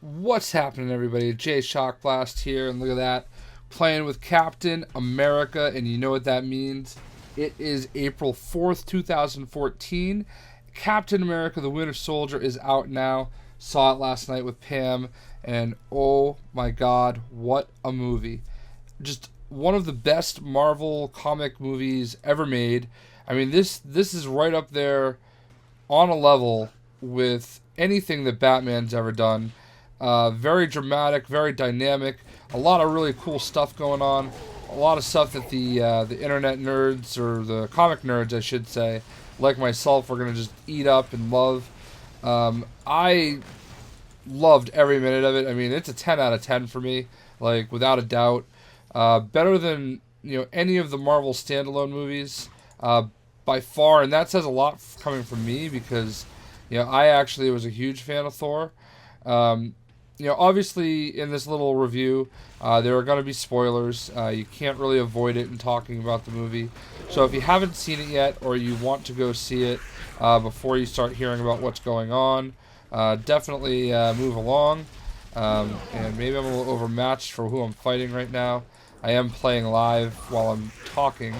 What's happening, everybody? Jay Shockblast here, and look at that. Playing with Captain America, and you know what that means. It is April 4th, 2014. Captain America, the Winter Soldier, is out now. Saw it last night with Pam, and oh my god, what a movie. Just one of the best Marvel comic movies ever made. I mean, this is right up there on a level with anything that Batman's ever done. Very dramatic, very dynamic. A lot of really cool stuff going on. A lot of stuff that the internet nerds, or the comic nerds, I should say, like myself, are gonna just eat up and love. I loved every minute of it. I mean, it's a 10 out of 10 for me, like without a doubt. Better than any of the Marvel standalone movies by far, and that says a lot coming from me because I actually was a huge fan of Thor. Obviously, in this little review, there are going to be spoilers. You can't really avoid it in talking about the movie. So if you haven't seen it yet, or you want to go see it before you start hearing about what's going on, definitely move along. And maybe I'm a little overmatched for who I'm fighting right now. I am playing live while I'm talking,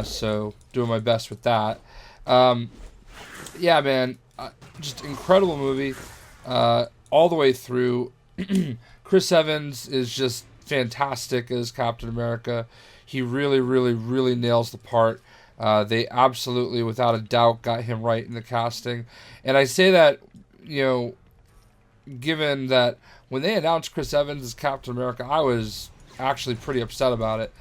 so doing my best with that. Yeah, man, just incredible movie. All the way through. Chris Evans is just fantastic as Captain America. He really, really, really nails the part. They absolutely, without a doubt, got him right in the casting. And I say that, given that when they announced Chris Evans as Captain America, I was actually pretty upset about it.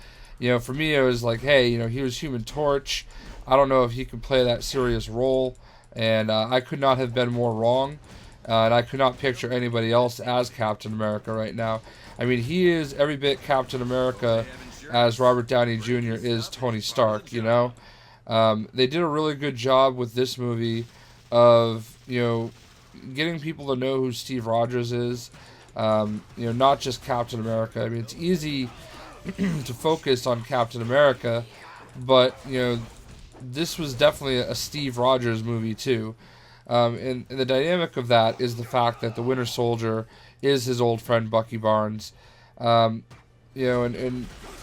For me, it was like, hey, he was Human Torch. I don't know if he could play that serious role. And I could not have been more wrong. And I could not picture anybody else as Captain America right now. I mean, he is every bit Captain America as Robert Downey Jr. is Tony Stark, They did a really good job with this movie of, getting people to know who Steve Rogers is. Not just Captain America. I mean, it's easy to focus on Captain America, but, this was definitely a Steve Rogers movie, too. And the dynamic of that is the fact that the Winter Soldier is his old friend Bucky Barnes. And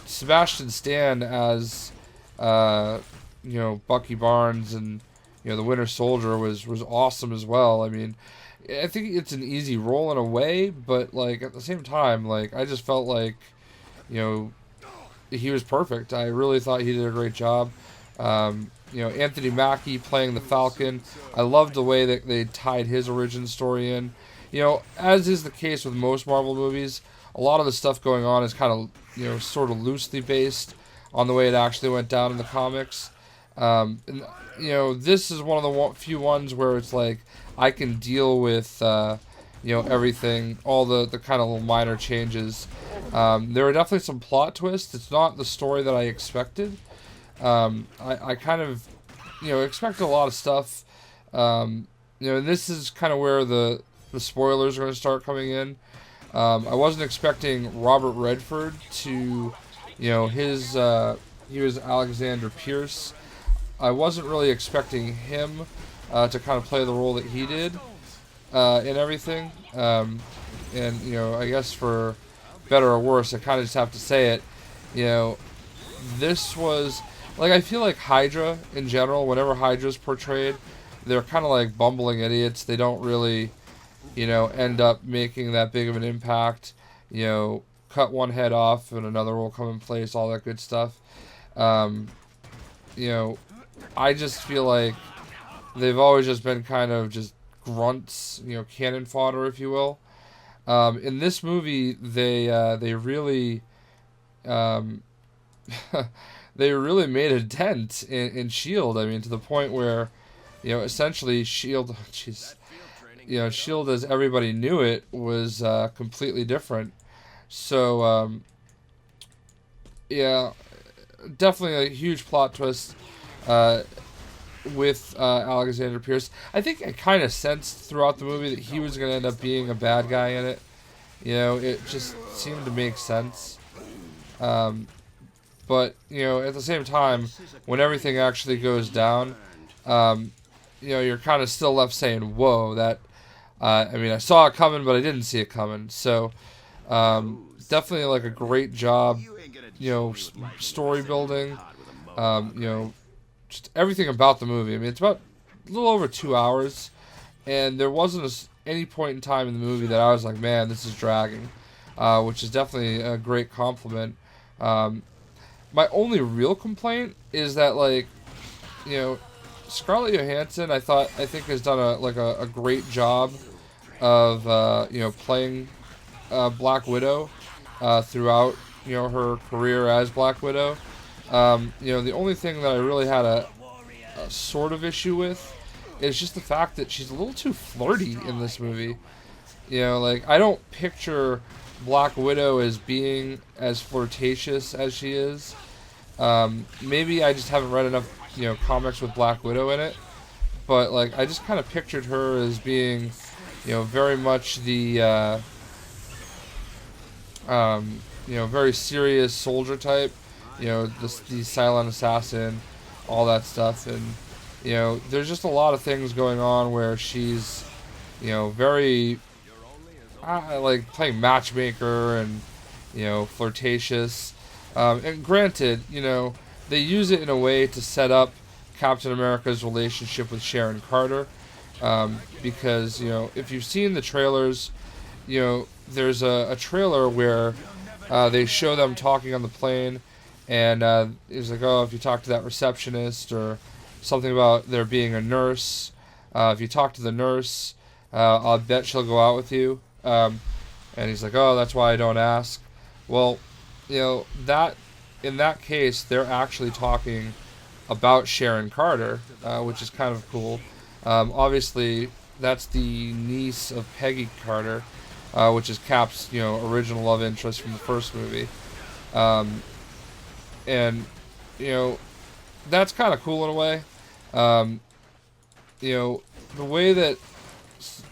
Sebastian Stan as, Bucky Barnes and, the Winter Soldier was awesome as well. I mean, I think it's an easy role in a way, but, at the same time, I just felt like, he was perfect. I really thought he did a great job. Anthony Mackie playing the Falcon. I loved the way that they tied his origin story in. As is the case with most Marvel movies, a lot of the stuff going on is kind of, sort of loosely based on the way it actually went down in the comics. And, this is one of the few ones where it's like, I can deal with, everything, all the kind of little minor changes. There are definitely some plot twists. It's not the story that I expected. I kind of, expected a lot of stuff. And this is kind of where the spoilers are going to start coming in. I wasn't expecting Robert Redford to, he was Alexander Pierce. I wasn't really expecting him to kind of play the role that he did in everything. And, I guess for better or worse, I kind of just have to say it, this was... I feel like Hydra, in general, whenever Hydra's portrayed, they're kind of like bumbling idiots. They don't really, end up making that big of an impact. Cut one head off and another will come in place, all that good stuff. I just feel like they've always just been kind of just grunts, cannon fodder, if you will. In this movie, they really... they really made a dent in S.H.I.E.L.D. I mean, to the point where, essentially S.H.I.E.L.D., S.H.I.E.L.D. as everybody knew it was completely different. So, yeah, definitely a huge plot twist with Alexander Pierce. I think I kind of sensed throughout the movie that he was going to end up being a bad guy in it. It just seemed to make sense. But, at the same time, when everything actually goes down, you're kind of still left saying, whoa, that I mean, I saw it coming, but I didn't see it coming. So definitely like a great job, story building, just everything about the movie. I mean, it's about a little over 2 hours, and there wasn't any point in time in the movie that I was like, man, this is dragging, which is definitely a great compliment. My only real complaint is that, like, Scarlett Johansson, I think has done a great job of playing Black Widow throughout her career as Black Widow. The only thing that I really had a sort of issue with is just the fact that she's a little too flirty in this movie. I don't picture Black Widow as being as flirtatious as she is. Maybe I just haven't read enough, comics with Black Widow in it. But, like, I just kind of pictured her as being, very much the, very serious soldier type. The silent assassin, all that stuff. And, there's just a lot of things going on where she's, very, like, playing matchmaker and, flirtatious. And granted, they use it in a way to set up Captain America's relationship with Sharon Carter. Because, if you've seen the trailers, there's a trailer where they show them talking on the plane, and it's like, oh, if you talk to that receptionist, or something about there being a nurse, if you talk to the nurse, I'll bet she'll go out with you. And he's like, oh, that's why I don't ask. Well, that in that case, they're actually talking about Sharon Carter, which is kind of cool. Obviously, that's the niece of Peggy Carter, which is Cap's, original love interest from the first movie. And, that's kind of cool in a way. The way that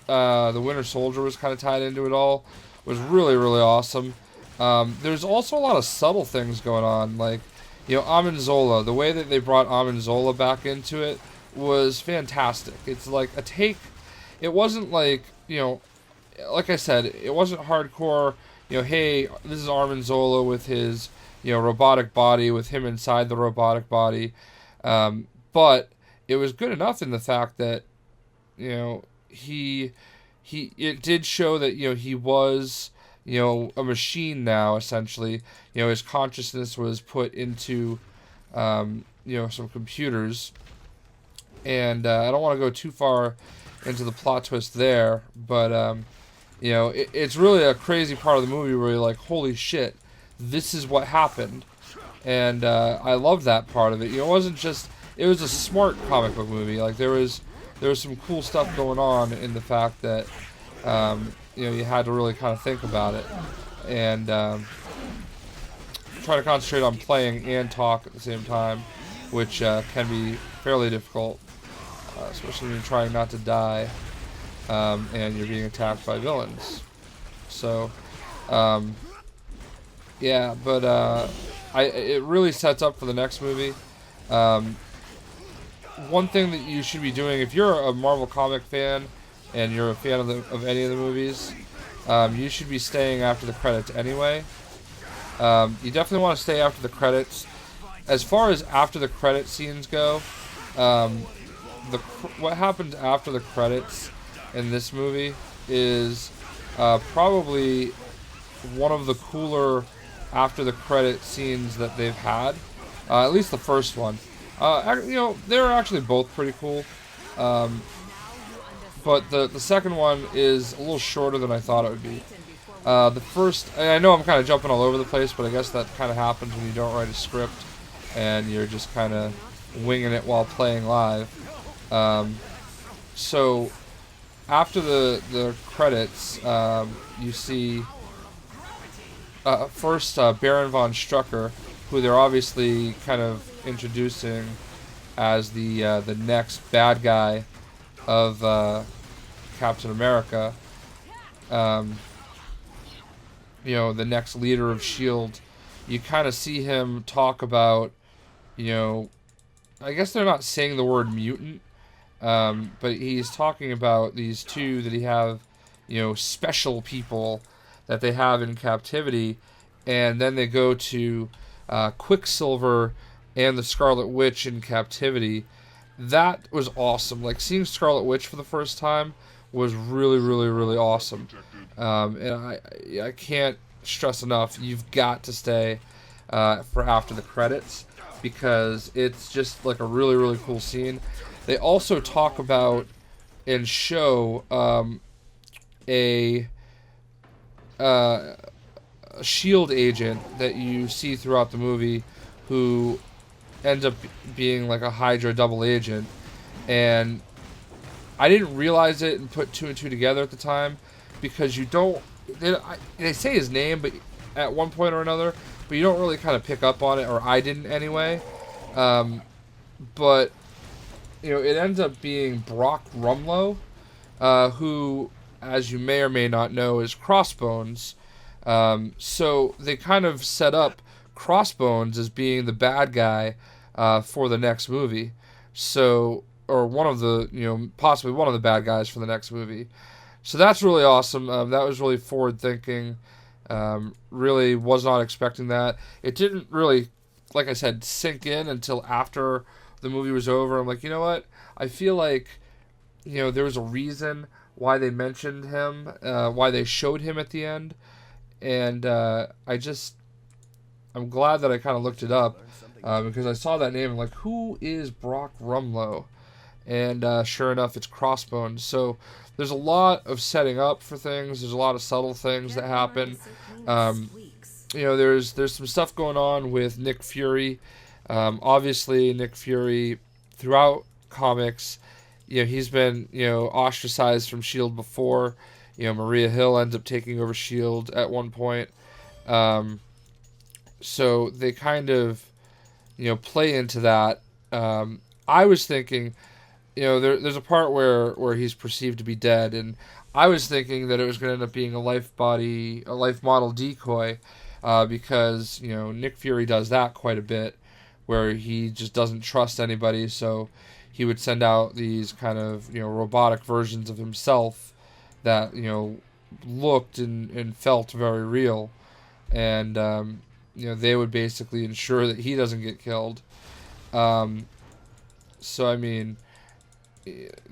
the Winter Soldier was kind of tied into it all was really, really awesome. There's also a lot of subtle things going on, like, Amenzola. The way that they brought Amenzola back into it was fantastic. It's like a take. It wasn't like, like I said, it wasn't hardcore, hey, this is Amenzola with his, robotic body, with him inside the robotic body. But it was good enough in the fact that, it did show that, he was, a machine now, essentially. His consciousness was put into, some computers. And I don't want to go too far into the plot twist there, but, it's really a crazy part of the movie where you're like, holy shit, this is what happened. And I love that part of it. It wasn't just, it was a smart comic book movie. Like, there was some cool stuff going on in the fact that, you had to really kind of think about it, and try to concentrate on playing and talk at the same time, which can be fairly difficult, especially when you're trying not to die, and you're being attacked by villains. So, yeah, but it really sets up for the next movie. One thing that you should be doing, if you're a Marvel comic fan and you're a fan of any of the movies, you should be staying after the credits anyway. You definitely want to stay after the credits. As far as after the credit scenes go, what happens after the credits in this movie is probably one of the cooler after the credit scenes that they've had. At least the first one. They're actually both pretty cool. But the second one is a little shorter than I thought it would be. The first, I know I'm kind of jumping all over the place, but I guess that kind of happens when you don't write a script and you're just kind of winging it while playing live. So after the credits, you see first Baron von Strucker, who they're obviously kind of introducing as the next bad guy of Captain America. The next leader of S.H.I.E.L.D. You kind of see him talk about, I guess they're not saying the word mutant, But he's talking about these two that he have, special people that they have in captivity, and then they go to Quicksilver and the Scarlet Witch in captivity. That was awesome. Like, seeing Scarlet Witch for the first time was really, really, really awesome. And I can't stress enough, you've got to stay for after the credits, because it's just like a really, really cool scene. They also talk about and show a SHIELD agent that you see throughout the movie, who ends up being like a Hydra double agent. And I didn't realize it and put two and two together at the time, because they say his name but at one point or another, but you don't really kind of pick up on it, or I didn't anyway. But it ends up being Brock Rumlow, who, as you may or may not know, is Crossbones. So they kind of set up Crossbones as being the bad guy for the next movie. So, or one of the, possibly one of the bad guys for the next movie. So that's really awesome. That was really forward thinking. Really was not expecting that. It didn't really, like I said, sink in until after the movie was over. I'm like, you know what? I feel like, there was a reason why they mentioned him, why they showed him at the end. And I'm glad that I kind of looked it up, because I saw that name and like, who is Brock Rumlow? And sure enough, it's Crossbones. So there's a lot of setting up for things. There's a lot of subtle things that happen. There's some stuff going on with Nick Fury. Obviously, Nick Fury, throughout comics, he's been, ostracized from SHIELD before. Maria Hill ends up taking over SHIELD at one point. So they kind of, play into that. I was thinking, there's a part where he's perceived to be dead, and I was thinking that it was going to end up being a life model decoy, because, Nick Fury does that quite a bit, where he just doesn't trust anybody, so he would send out these kind of, robotic versions of himself that, looked and felt very real. And, they would basically ensure that he doesn't get killed. So, I mean,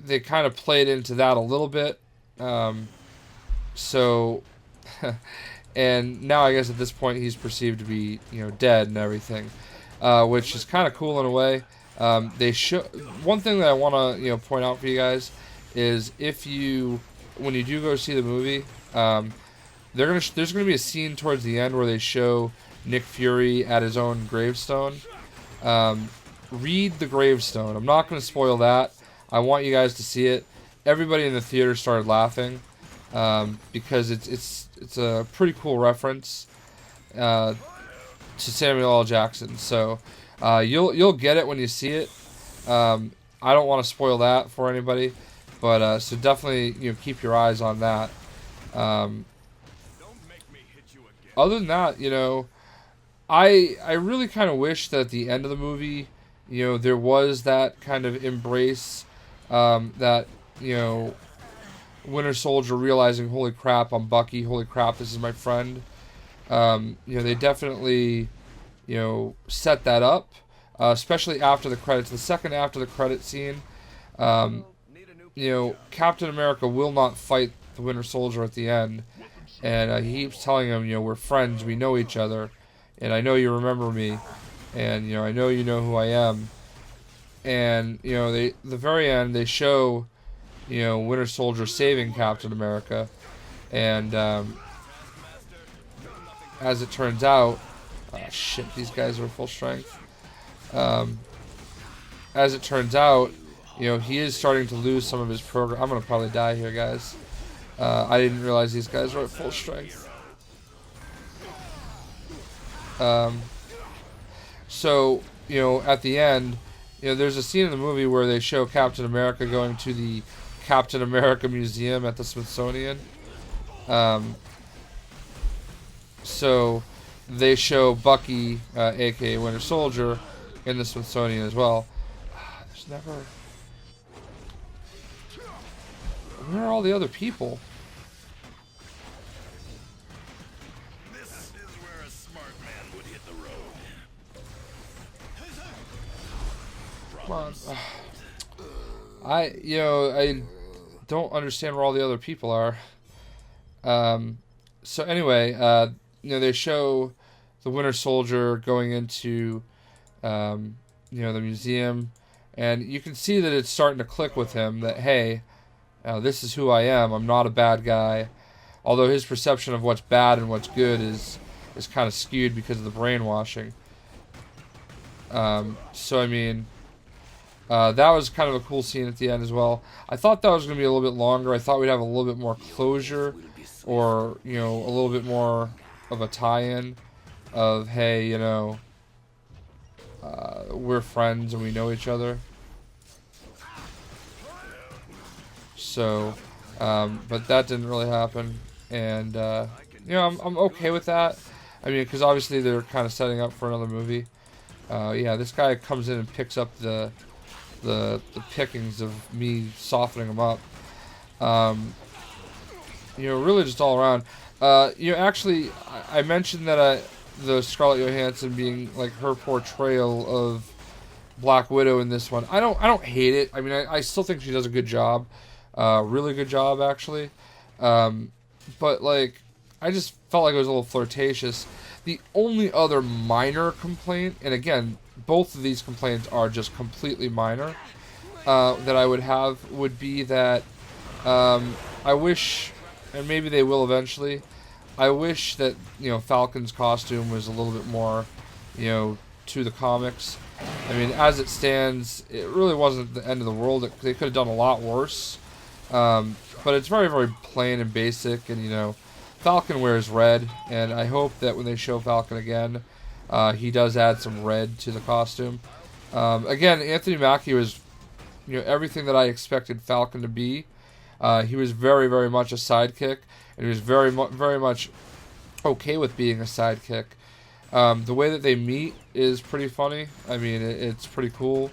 they kind of played into that a little bit. And now I guess at this point he's perceived to be, dead and everything, which is kind of cool in a way. One thing that I want to, point out for you guys is, when you do go see the movie, there's gonna be a scene towards the end where they show Nick Fury at his own gravestone. Read the gravestone. I'm not gonna spoil that. I want you guys to see it. Everybody in the theater started laughing, because it's a pretty cool reference to Samuel L. Jackson. So you'll get it when you see it. I don't want to spoil that for anybody, but so definitely keep your eyes on that. Other than that, I really kind of wish that at the end of the movie, there was that kind of embrace, that, Winter Soldier realizing, holy crap, I'm Bucky, holy crap, this is my friend. They definitely, set that up, especially after the credits. The second after the credit scene, Captain America will not fight the Winter Soldier at the end. And he keeps telling him, we're friends, we know each other, and I know you remember me, and, I know you know who I am. And, the very end, they show, Winter Soldier saving Captain America, and, as it turns out, shit, these guys are full strength. As it turns out, he is starting to lose some of his program. I'm going to probably die here, guys. I didn't realize these guys were at full strength. So, at the end, there's a scene in the movie where they show Captain America going to the Captain America Museum at the Smithsonian. So they show Bucky, aka Winter Soldier, in the Smithsonian as well. There's never... Where are all the other people? This is where a smart man would hit the road. Come on. I don't understand where all the other people are. So anyway, they show the Winter Soldier going into, the museum, and you can see that it's starting to click with him that, hey, this is who I am. I'm not a bad guy. Although his perception of what's bad and what's good is kind of skewed because of the brainwashing. So I mean, that was kind of a cool scene at the end as well. I thought that was going to be a little bit longer. I thought we'd have a little bit more closure, or a little bit more of a tie-in of, hey, we're friends and we know each other. So, but that didn't really happen, and I'm okay with that. I mean, because obviously they're kind of setting up for another movie. Yeah, this guy comes in and picks up the pickings of me softening him up. Really just all around. Actually, I mentioned that the Scarlett Johansson being like her portrayal of Black Widow in this one. I don't hate it. I mean, I still think she does a good job. Really good job, actually. But like, I just felt like it was a little flirtatious. The only other minor complaint, and again, both of these complaints are just completely minor, that I would have would be that I wish, and maybe they will eventually, I wish that Falcon's costume was a little bit more to the comics. I mean, as it stands, it really wasn't the end of the world. They could have done a lot worse. But it's very, very plain and basic, and Falcon wears red, and I hope that when they show Falcon again, he does add some red to the costume. Again, Anthony Mackie was everything that I expected Falcon to be. He was very, very much a sidekick, and he was very, very much okay with being a sidekick. The way that they meet is pretty funny. I mean, it's pretty cool.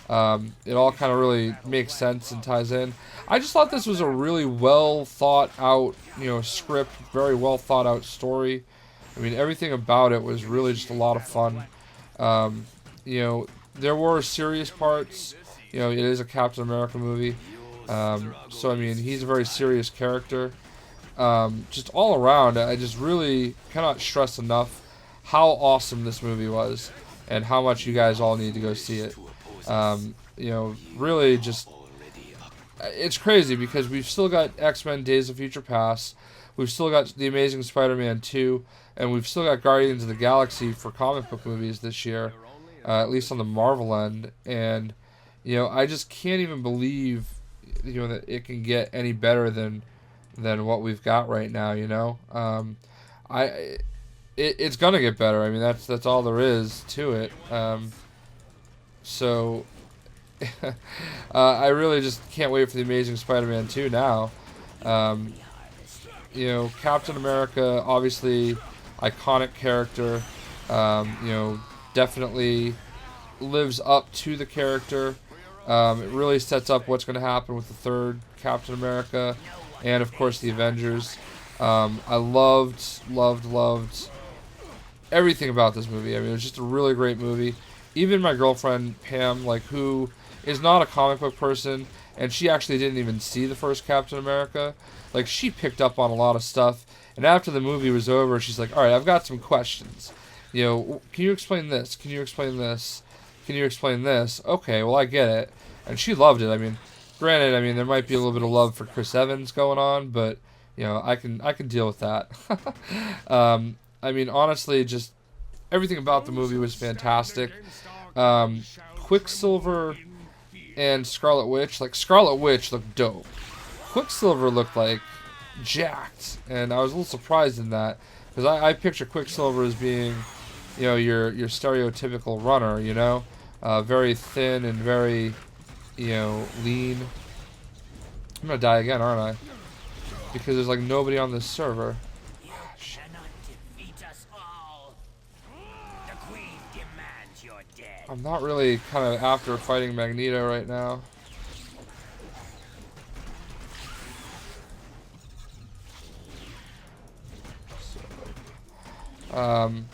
It all kind of really makes sense and ties in. I just thought this was a really well thought out, script, very well thought out story. I mean, everything about it was really just a lot of fun. There were serious parts. It is a Captain America movie. So, I mean, he's a very serious character. Just all around, I just really cannot stress enough how awesome this movie was and how much you guys all need to go see it. Really just, it's crazy because we've still got X-Men Days of Future Past, we've still got The Amazing Spider-Man 2, and we've still got Guardians of the Galaxy for comic book movies this year, at least on the Marvel end, and, I just can't even believe, that it can get any better than what we've got right now, It's gonna get better. I mean, that's all there is to it. So, I really just can't wait for The Amazing Spider-Man 2 now. Captain America, obviously, iconic character. Definitely lives up to the character. It really sets up what's going to happen with the third Captain America, and of course the Avengers. I loved everything about this movie. I mean, it was just a really great movie. Even my girlfriend Pam, who is not a comic book person, and she actually didn't even see the first Captain America, she picked up on a lot of stuff. And after the movie was over, she's like, "All right, I've got some questions. Can you explain this? Can you explain this? Can you explain this? Okay, well, I get it." And she loved it. I mean, granted, there might be a little bit of love for Chris Evans going on, but I can deal with that. Honestly, just everything about the movie was fantastic. Quicksilver and Scarlet Witch, Scarlet Witch looked dope. Quicksilver looked jacked, and I was a little surprised in that, because I picture Quicksilver as being, your stereotypical runner, very thin and very, lean. I'm gonna die again, aren't I? Because there's nobody on this server. I'm not really kind of after fighting Magneto right now. Um,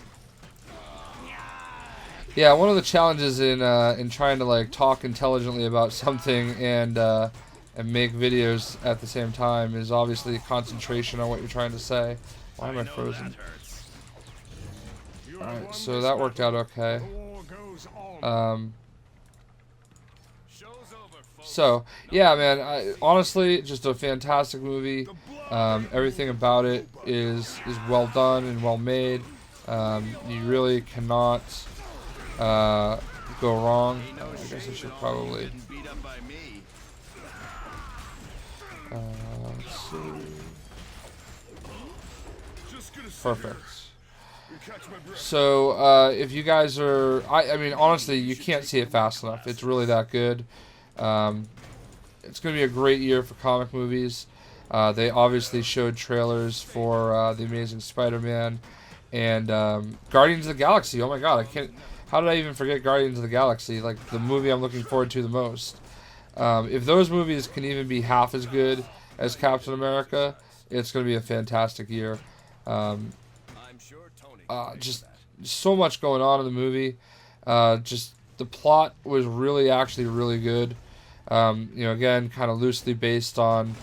yeah, one of the challenges in trying to like talk intelligently about something and make videos at the same time is obviously concentration on what you're trying to say. Why am I frozen? Alright, so that worked out okay. So, yeah, man, honestly, just a fantastic movie. Everything about it is well done and well made. You really cannot go wrong. I guess I should probably... let's see. Perfect. So, if you guys are... I mean, honestly, you can't see it fast enough. It's really that good. It's going to be a great year for comic movies. They obviously showed trailers for The Amazing Spider-Man and Guardians of the Galaxy. Oh my god, I can't... How did I even forget Guardians of the Galaxy? Like, the movie I'm looking forward to the most. If those movies can even be half as good as Captain America, it's going to be a fantastic year. Just so much going on in the movie. Just the plot was really good. Again, kind of loosely based on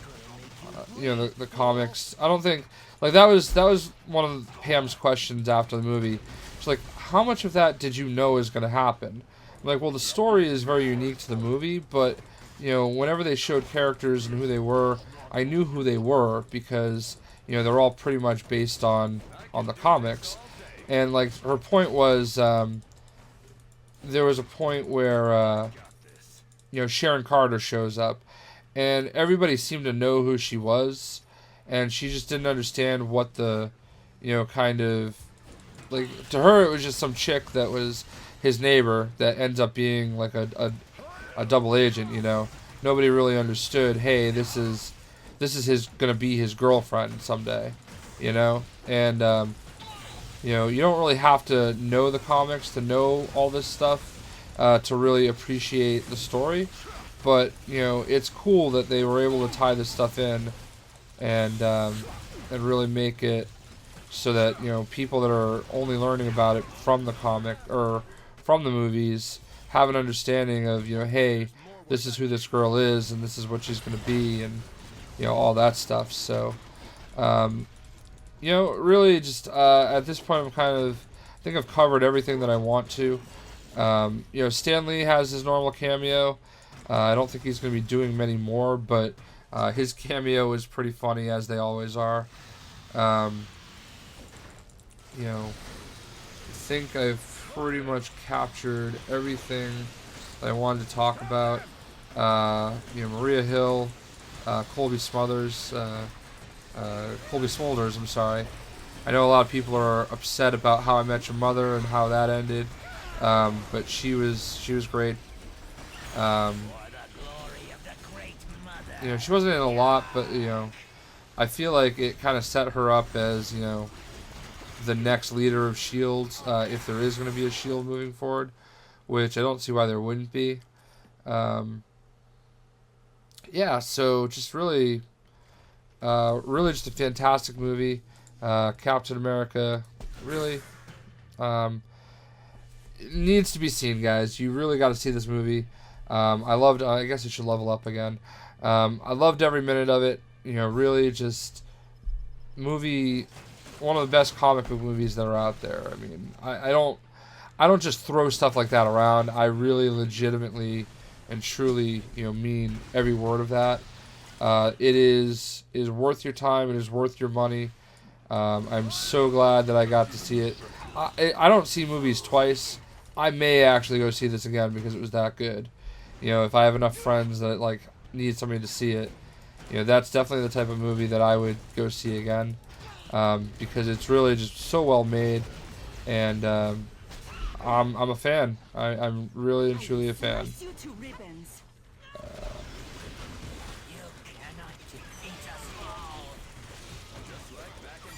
the comics. I don't think like that was one of Pam's questions after the movie. She's like, how much of that did you know is going to happen? I'm like, well, the story is very unique to the movie, but whenever they showed characters and who they were, I knew who they were because they're all pretty much based on the comics. And like her point was, there was a point where Sharon Carter shows up, and everybody seemed to know who she was, and she just didn't understand what the kind of like to her it was just some chick that was his neighbor that ends up being like a double agent. Nobody really understood. Hey, this is his gonna be his girlfriend someday. And you don't really have to know the comics to know all this stuff to really appreciate the story, but it's cool that they were able to tie this stuff in and really make it so that people that are only learning about it from the comic or from the movies have an understanding of hey, this is who this girl is and this is what she's going to be and all that stuff. So really just at this point I think I've covered everything that I want to. Stan Lee has his normal cameo. I don't think he's going to be doing many more, but his cameo is pretty funny, as they always are. I think I've pretty much captured everything that I wanted to talk about. Maria Hill, Colby Smulders, I'm sorry. I know a lot of people are upset about How I Met Your Mother and how that ended. But she was great. She wasn't in a lot, but I feel like it kind of set her up as the next leader of Shield, if there is going to be a Shield moving forward, which I don't see why there wouldn't be. So just really just a fantastic movie. Captain America, really. It needs to be seen, guys. You really got to see this movie. I guess it should level up again. I loved every minute of it. Really just movie, one of the best comic book movies that are out there. I mean, I don't just throw stuff like that around. I really legitimately and truly, mean every word of that. It is worth your time. It is worth your money. I'm so glad that I got to see it. I don't see movies twice. I may actually go see this again because it was that good. If I have enough friends that like need somebody to see it, that's definitely the type of movie that I would go see again, because it's really just so well made, and I'm a fan. I'm really and truly a fan.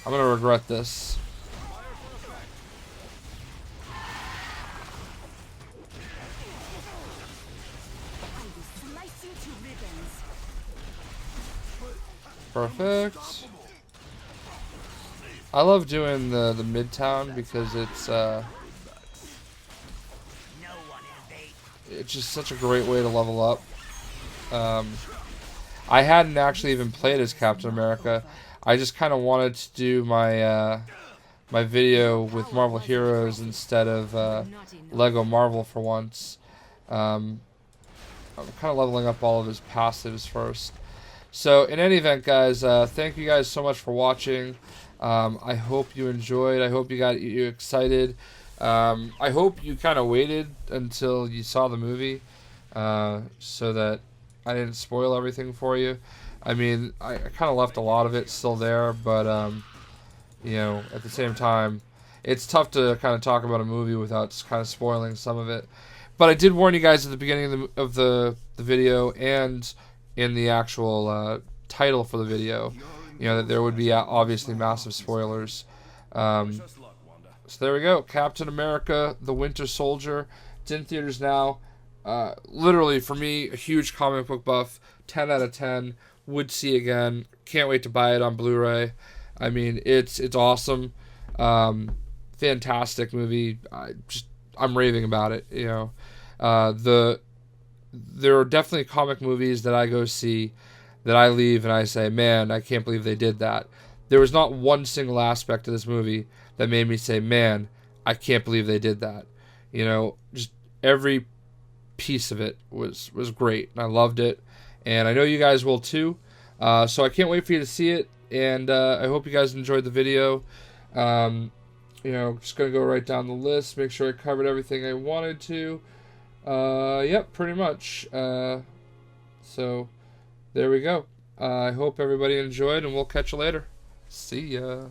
I'm gonna regret this. Perfect. I love doing the Midtown because it's just such a great way to level up. I hadn't actually even played as Captain America. I just kind of wanted to do my my video with Marvel Heroes instead of Lego Marvel for once. I'm kind of leveling up all of his passives first. So in any event, guys, thank you guys so much for watching. I hope you enjoyed. I hope you excited. I hope you kind of waited until you saw the movie so that I didn't spoil everything for you. I mean, I kind of left a lot of it still there, but you know, at the same time, it's tough to kind of talk about a movie without kind of spoiling some of it. But I did warn you guys at the beginning of the video and in the actual title for the video, you know, that there would be obviously massive spoilers. So there we go. Captain America, the Winter Soldier. It's in theaters now. Literally, for me, a huge comic book buff. 10 out of 10. Would see again. Can't wait to buy it on Blu-ray. I mean, it's awesome. Fantastic movie. I'm raving about it. You know, there are definitely comic movies that I go see that I leave and I say, man, I can't believe they did that. There was not one single aspect of this movie that made me say, man, I can't believe they did that. You know, just every piece of it was great, and I loved it, and I know you guys will too. So I can't wait for you to see it, and I hope you guys enjoyed the video. You know, just gonna go right down the list, make sure I covered everything I wanted to. Yep, pretty much. So there we go. I hope everybody enjoyed, and we'll catch you later. See ya.